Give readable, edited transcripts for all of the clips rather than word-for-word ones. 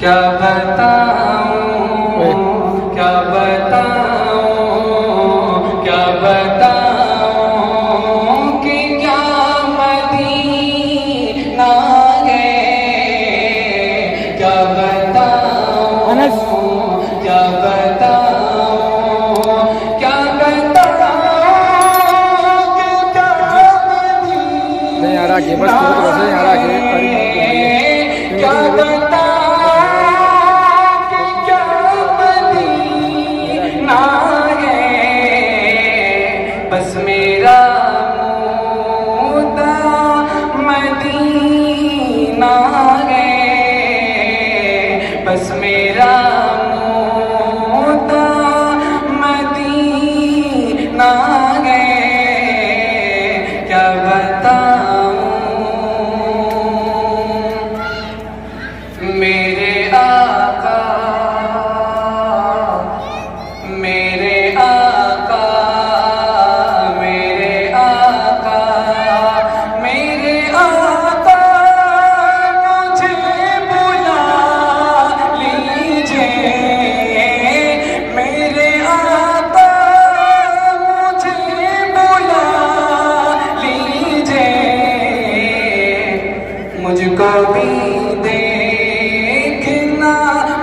क्या बताऊं, क्या बताऊं, क्या बताऊं कि क्या मदीना है। क्या बताऊं, क्या बताऊं, क्या बताऊं कि क्या मदीना है। क्या बस मेरा मुद्दा मदीना है, बस मेरा मुद्दा मदीना है। क्या बताऊं मेरे आका, मेरे आका, मेरे आका, मेरे आका मुझे बुला लीजिए। मेरे आका मुझे बुला लीजिए। मुझको भी देखना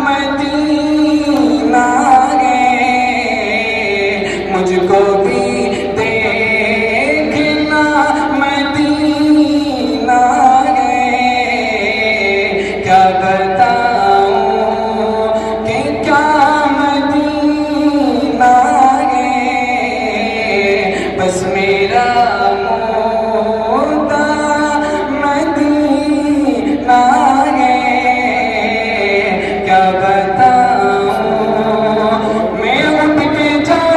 मदीना है, मुझको भी देखना मदीना है। क्या बताऊं कि क्या मदीना है, बस मेरा मुद्दा मदीना है। क्या बताऊं मैं उठ के जाऊं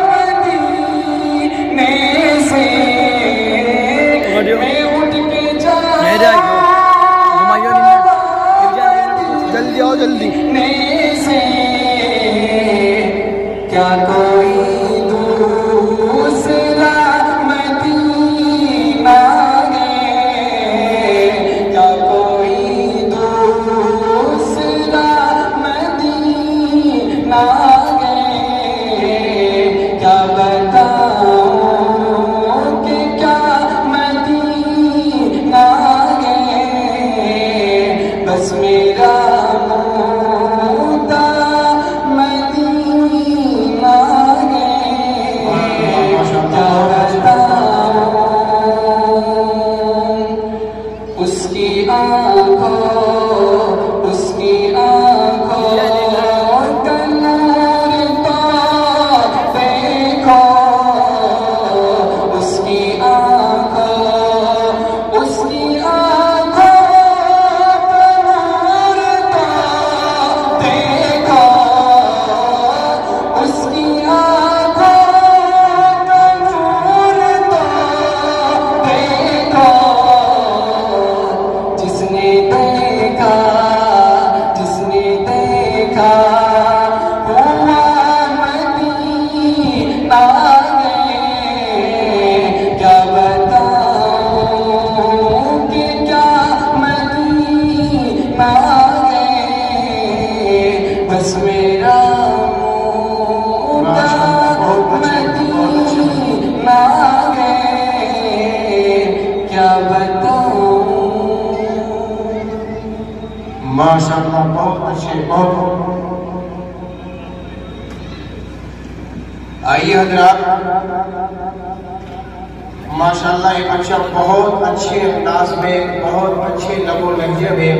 मदीने से, मैं उठ के जल्दी आओ जल्दी से। क्या कोई दूसरा मदीना है, क्या कोई दूसरा मदीना है। क्या बताऊं कि क्या मदीना है, बस मेरा मुद्दा मदीना है। क्या बताऊं उसकी आँखों, उसकी आँखों का नूर तो देखो। उसकी आँखों, उसकी आँखों का नूर तो देखो। उसकी आँखों का नूर तो देखो। जिसने देखा, जिसने देखा हुआ मदीना है। क्या बताऊं कि क्या मदीना है, बस मेरा मुद्दा मदीना है। क्या बताऊं। माशाअल्लाह, बहुत अच्छे। बहुत आइए हजरात, माशाअल्लाह एक अच्छा, बहुत अच्छे अंदाज में, बहुत अच्छे लबो लहजे में